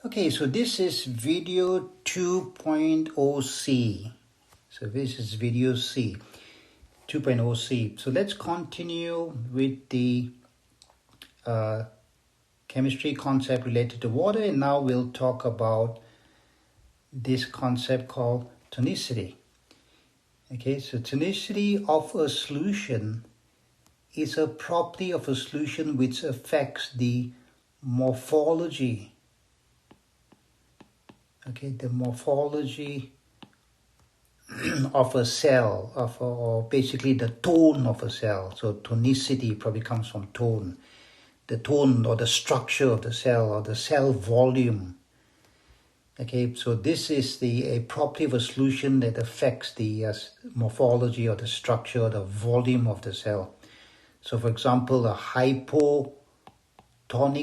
Okay, so this is video 2.0C. So this is video C, 2.0C. So let's continue with the chemistry concept related to water, and now we'll talk about this concept called tonicity. Okay, so tonicity of a solution is a property of a solution which affects the morphology. Okay, the morphology of a cell, or basically the tone of a cell. So tonicity probably comes from tone. The tone or the structure of the cell or the cell volume. Okay, so this is a property of a solution that affects the morphology or the structure or the volume of the cell. So for example, a hypotonic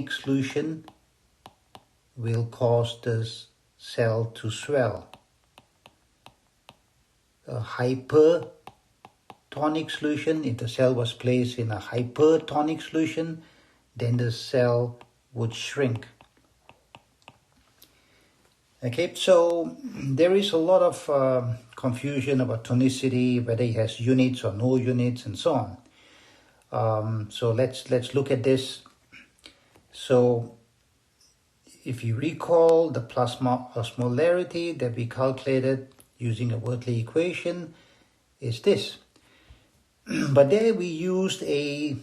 solution will cause the cell to swell. A hypertonic solution, if the cell was placed in a hypertonic solution, then the cell would shrink. Okay, so there is a lot of confusion about tonicity, whether it has units or no units and so on. So let's look at this. So if you recall, the plasma osmolarity that we calculated using a Wortley equation is this. But there we used a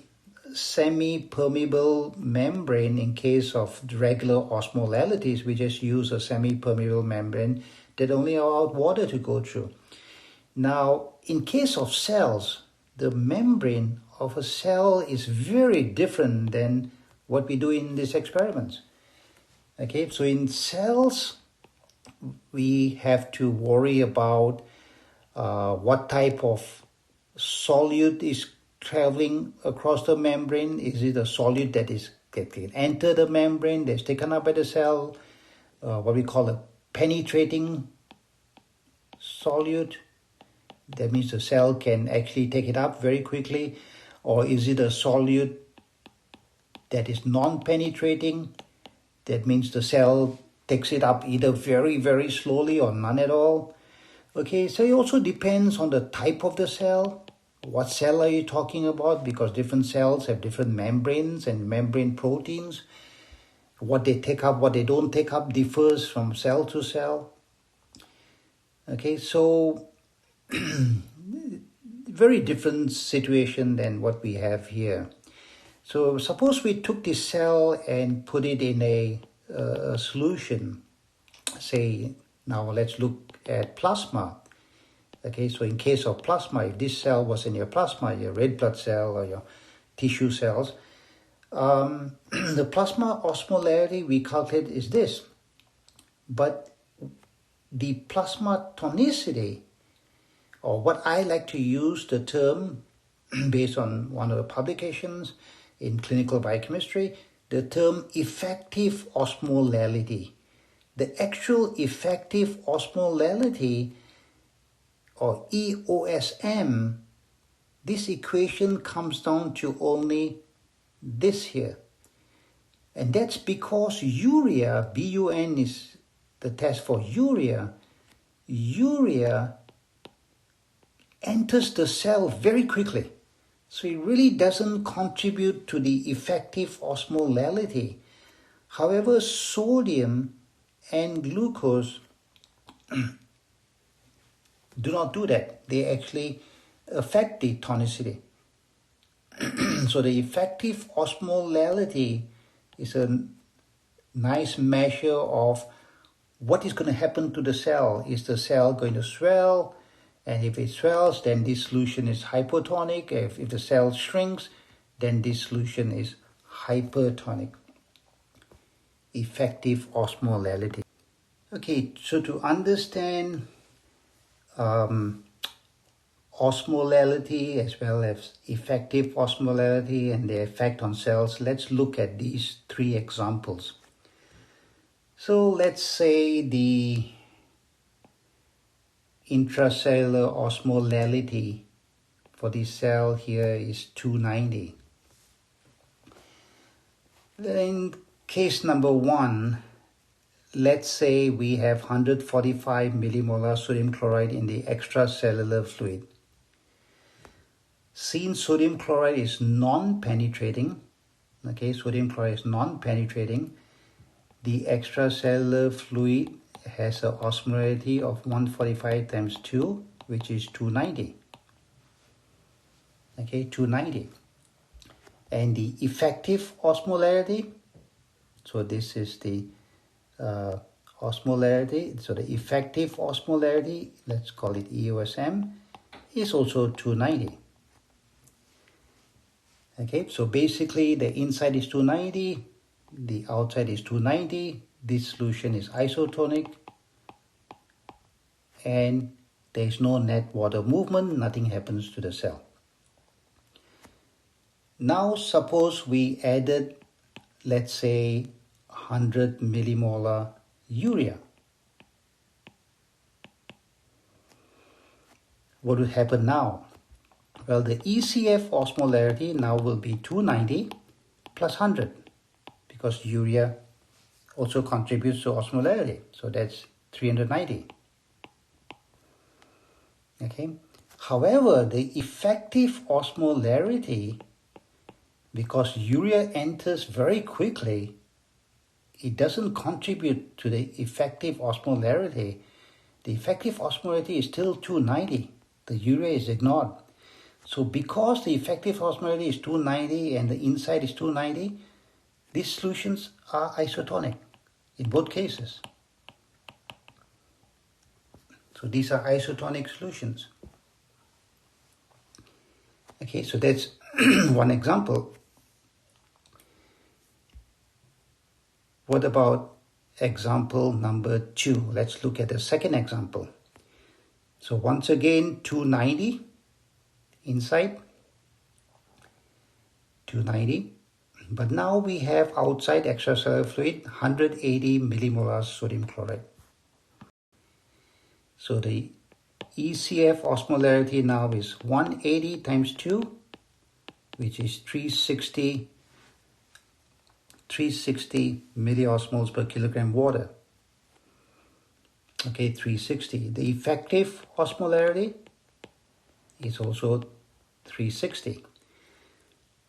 semi-permeable membrane. In case of regular osmolalities, we just use a semi-permeable membrane that only allowed water to go through. Now, in case of cells, the membrane of a cell is very different than what we do in these experiments. Okay, so in cells, we have to worry about what type of solute is traveling across the membrane. Is it a solute that can enter the membrane, that's taken up by the cell, what we call a penetrating solute? That means the cell can actually take it up very quickly. Or is it a solute that is non-penetrating? That means the cell takes it up either very, very slowly or none at all. Okay, so it also depends on the type of the cell. What cell are you talking about? Because different cells have different membranes and membrane proteins. What they take up, what they don't take up differs from cell to cell. Okay, so very different situation than what we have here. So suppose we took this cell and put it in a solution. Say, now let's look at plasma. Okay, so in case of plasma, if this cell was in your plasma, your red blood cell or your tissue cells, the plasma osmolarity we calculate is this. But the plasma tonicity, or what I like to use the term based on one of the publications in clinical biochemistry, the term effective osmolality. The actual effective osmolality, or EOSM, this equation comes down to only this here. And that's because urea, BUN is the test for urea. Urea enters the cell very quickly. So it really doesn't contribute to the effective osmolality. However, sodium and glucose do not do that. They actually affect the tonicity. So the effective osmolality is a nice measure of what is going to happen to the cell. Is the cell going to swell? And if it swells, then this solution is hypotonic. If the cell shrinks, then this solution is hypertonic. Effective osmolality. Okay, so to understand osmolality as well as effective osmolality and their effect on cells, let's look at these three examples. So let's say the intracellular osmolality for this cell here is 290. In case number one, let's say we have 145 millimolar sodium chloride in the extracellular fluid. Since sodium chloride is non-penetrating, okay, sodium chloride is non-penetrating, the extracellular fluid has an osmolality of 145 times 2, which is 290. Okay, 290. And the effective osmolality, so this is the osmolality, so the effective osmolality, let's call it EOSM, is also 290. Okay, so basically the inside is 290, the outside is 290, this solution is isotonic, and there is no net water movement, nothing happens to the cell. Now suppose we added, let's say, 100 millimolar urea. What will happen now? Well, the ECF osmolarity now will be 290 plus 100, because urea also contributes to osmolarity, so that's 390. Okay. However, the effective osmolarity, because urea enters very quickly, it doesn't contribute to the effective osmolarity. The effective osmolarity is still 290. The urea is ignored. So because the effective osmolarity is 290 and the inside is 290, these solutions are isotonic in both cases. So these are isotonic solutions. Okay, so that's one example. What about example number 2? Let's look at the second example. So once again, 290 inside, 290. But now we have outside extracellular fluid 180 millimolar sodium chloride. So the ECF osmolarity now is 180 times 2, which is 360 milliosmoles per kilogram water. Okay, 360. The effective osmolarity is also 360.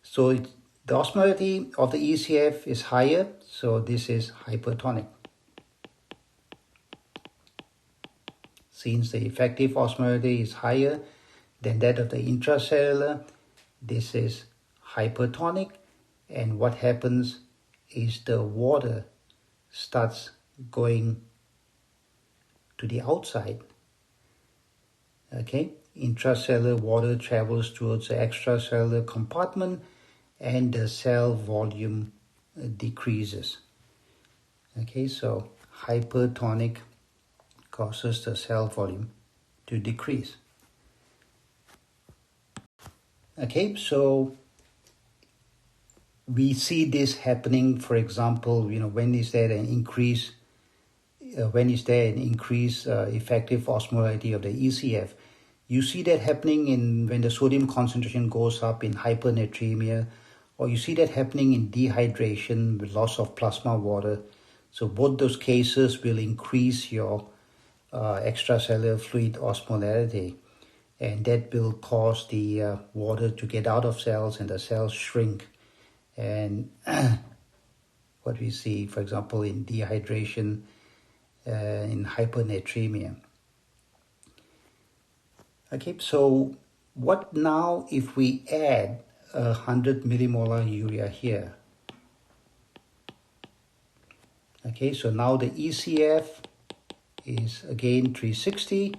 So the osmolarity of the ECF is higher, so this is hypertonic. Since the effective osmolarity is higher than that of the intracellular, this is hypertonic, and what happens is the water starts going to the outside. Okay, intracellular water travels towards the extracellular compartment and the cell volume decreases. Okay, so hypertonic causes the cell volume to decrease. Okay, so we see this happening, for example, when is there an increase effective osmolarity of the ECF? You see that happening when the sodium concentration goes up in hypernatremia, or you see that happening in dehydration with loss of plasma water. So both those cases will increase your extracellular fluid osmolarity, and that will cause the water to get out of cells and the cells shrink. And what we see, for example, in dehydration, in hypernatremia. Okay, so what now if we add 100 millimolar urea here? Okay, so now the ECF is again 360,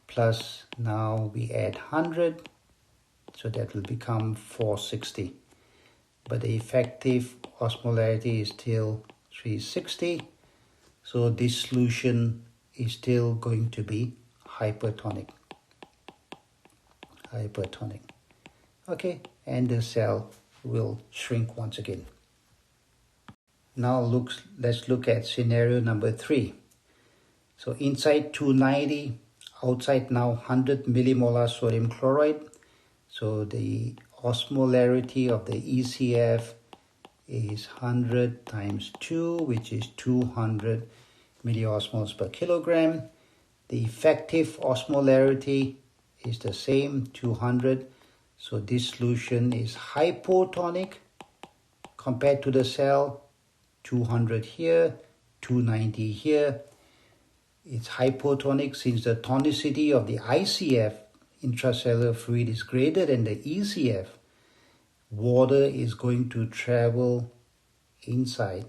plus now we add 100, so that will become 460. But the effective osmolarity is still 360, so this solution is still going to be hypertonic. Okay, and the cell will shrink once again. Now let's look at scenario number 3. So inside 290, outside now 100 millimolar sodium chloride. So the osmolarity of the ECF is 100 times 2, which is 200 milliosmoles per kilogram. The effective osmolarity is the same, 200. So this solution is hypotonic compared to the cell, 200 here, 290 here. It's hypotonic since the tonicity of the ICF, intracellular fluid, is greater than the ECF. Water is going to travel inside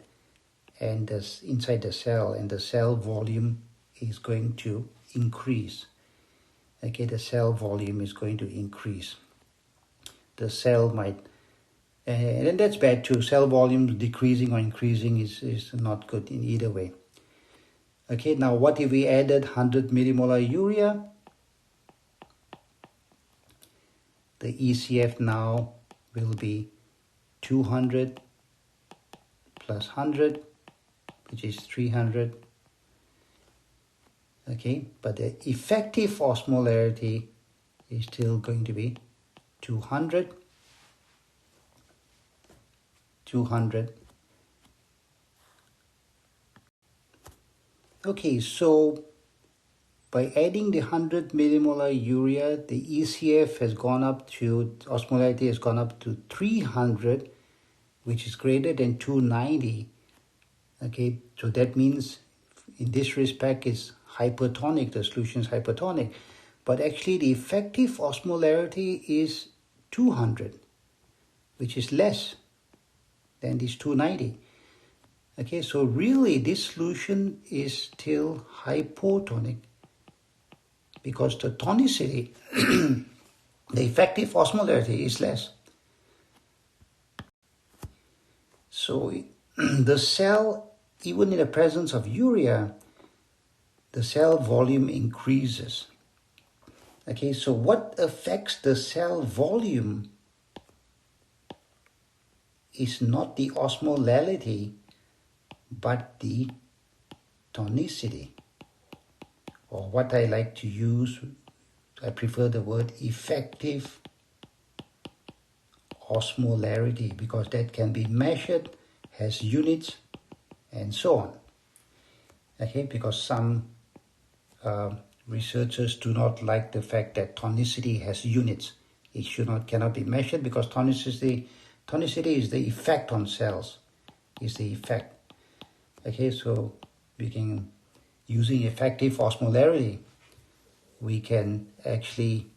inside the cell, and the cell volume is going to increase. Okay, the cell volume is going to increase. The cell might, and that's bad too. Cell volume decreasing or increasing is not good in either way. Okay, now what if we added 100 millimolar urea? The ECF now will be 200 plus 100, which is 300. Okay, but the effective osmolarity is still going to be 200. Okay, so by adding the 100 millimolar urea, the ECF has gone up to, osmolarity has gone up to 300, which is greater than 290. Okay, so that means in this respect it's hypertonic, the solution is hypertonic. But actually the effective osmolarity is 200, which is less than this 290. Okay, so really this solution is still hypotonic because the tonicity, the effective osmolarity is less. So the cell, even in the presence of urea, the cell volume increases. Okay, so what affects the cell volume is not the osmolality, but the tonicity. Or what I like to use, I prefer the word effective osmolarity, because that can be measured, has units, and so on. Okay, because some researchers do not like the fact that tonicity has units. It cannot be measured because tonicity is the effect on cells, is the effect. Okay, so we can, using effective osmolarity, we can actually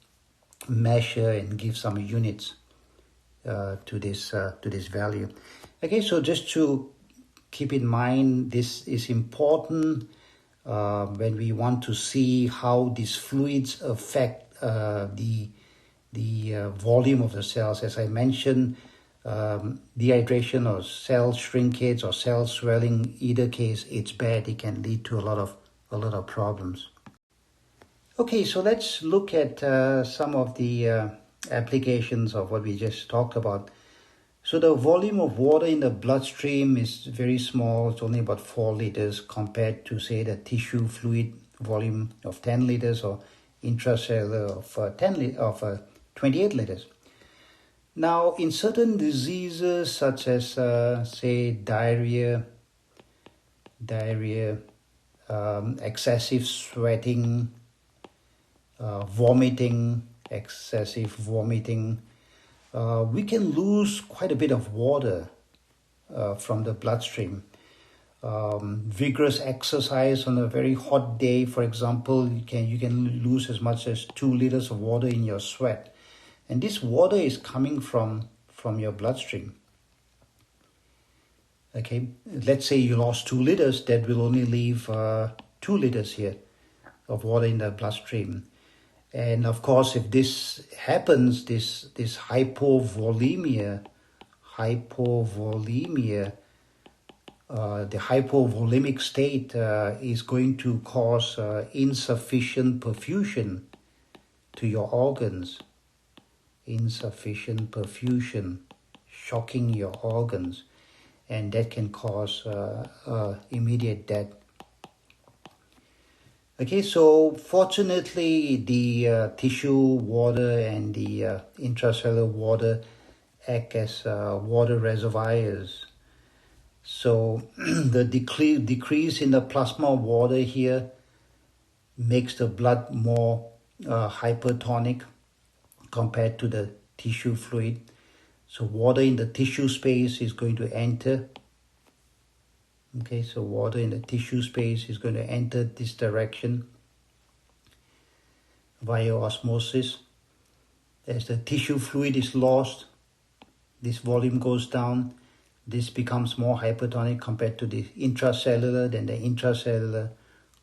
measure and give some units to this value. Okay, so just to keep in mind, this is important when we want to see how these fluids affect the volume of the cells. As I mentioned, dehydration or cell shrinkage or cell swelling, either case, it's bad. It can lead to a lot of problems. Okay, so let's look at some of the applications of what we just talked about. So the volume of water in the bloodstream is very small. It's only about 4 liters compared to, say, the tissue fluid volume of 10 liters or intracellular of 28 liters. Now, in certain diseases such as, say, diarrhea, excessive sweating, excessive vomiting, we can lose quite a bit of water from the bloodstream. Vigorous exercise on a very hot day, for example, you can lose as much as 2 liters of water in your sweat. And this water is coming from your bloodstream. Okay, let's say you lost 2 liters, that will only leave 2 liters here of water in the bloodstream. And of course, if this happens, this hypovolemia, the hypovolemic state is going to cause insufficient perfusion to your organs. Insufficient perfusion, shocking your organs, and that can cause immediate death. Okay, so fortunately the tissue water and the intracellular water act as water reservoirs So the decrease in the plasma water here makes the blood more hypertonic compared to the tissue fluid. So water in the tissue space is going to enter. Okay, so water in the tissue space is going to enter this direction via osmosis. As the tissue fluid is lost, this volume goes down. This becomes more hypertonic compared to the intracellular. Then the intracellular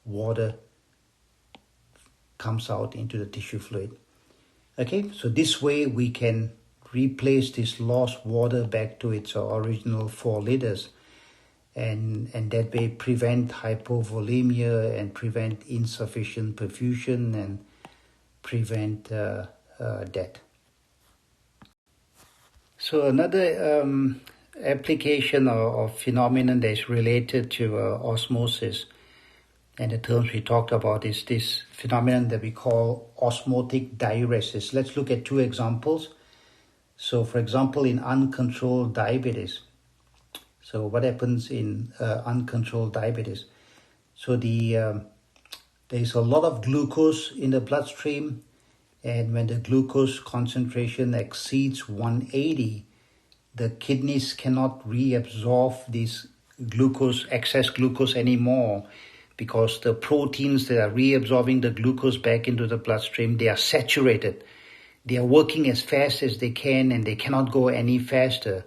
water comes out into the tissue fluid. Okay, so this way we can replace this lost water back to its original 4 liters, and that way prevent hypovolemia and prevent insufficient perfusion and prevent death. So another application or phenomenon that is related to osmosis, and the terms we talked about, is this phenomenon that we call osmotic diuresis. Let's look at 2 examples. So for example, in uncontrolled diabetes. So what happens in uncontrolled diabetes? So there's a lot of glucose in the bloodstream, and when the glucose concentration exceeds 180, the kidneys cannot reabsorb this glucose, excess glucose anymore, because the proteins that are reabsorbing the glucose back into the bloodstream, they are saturated. They are working as fast as they can, and they cannot go any faster.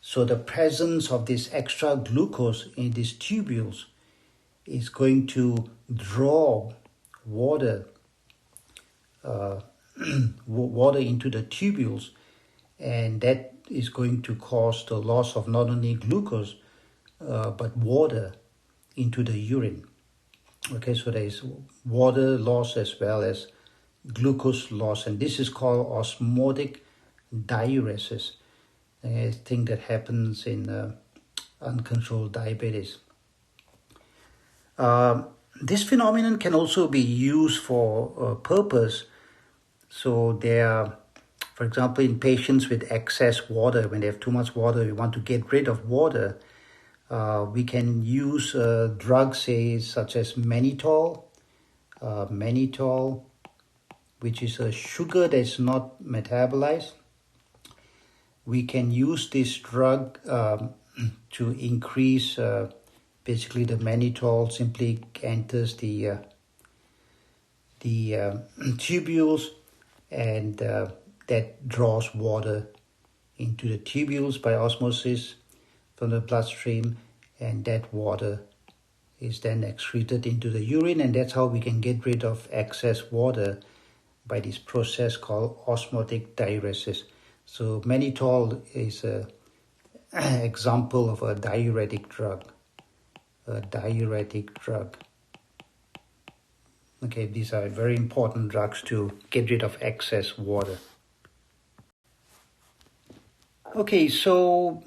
So the presence of this extra glucose in these tubules is going to draw water into the tubules, and that is going to cause the loss of not only glucose but water into the urine. Okay, so there is water loss as well as glucose loss, and this is called osmotic diuresis. A thing that happens in uncontrolled diabetes. This phenomenon can also be used for purpose. So there, for example, in patients with excess water, when they have too much water, we want to get rid of water. We can use drugs, say, such as mannitol, which is a sugar that's not metabolized. We can use this drug to increase, basically the mannitol simply enters the tubules, and that draws water into the tubules by osmosis from the bloodstream, and that water is then excreted into the urine, and that's how we can get rid of excess water by this process called osmotic diuresis. So mannitol is an example of a diuretic drug. Okay, these are very important drugs to get rid of excess water. Okay, so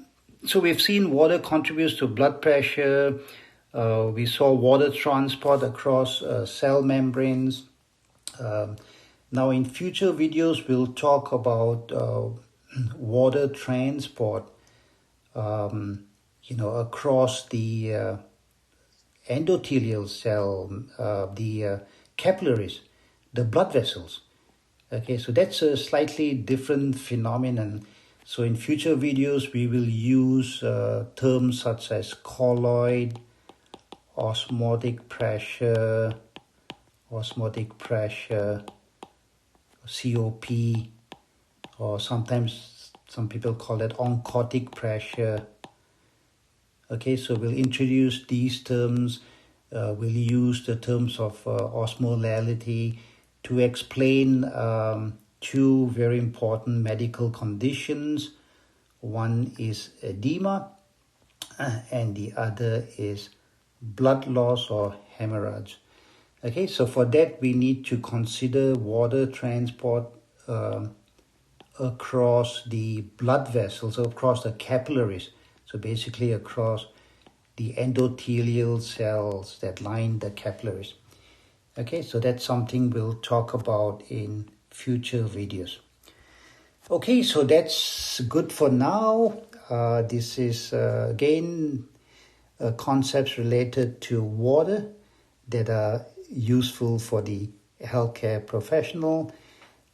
we've seen water contributes to blood pressure. We saw water transport across cell membranes. Now in future videos, we'll talk about water transport, across the endothelial cell, the capillaries, the blood vessels. Okay, so that's a slightly different phenomenon. So in future videos, we will use terms such as colloid, osmotic pressure, COP, or sometimes some people call it oncotic pressure. Okay, so we'll introduce these terms. We'll use the terms of osmolality to explain 2 very important medical conditions. One is edema, and the other is blood loss or hemorrhage. Okay, so for that we need to consider water transport across the blood vessels, across the capillaries. So basically across the endothelial cells that line the capillaries. Okay, so that's something we'll talk about in future videos. Okay, so that's good for now. This is again concepts related to water that are useful for the healthcare professional.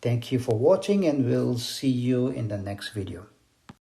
Thank you for watching, and we'll see you in the next video.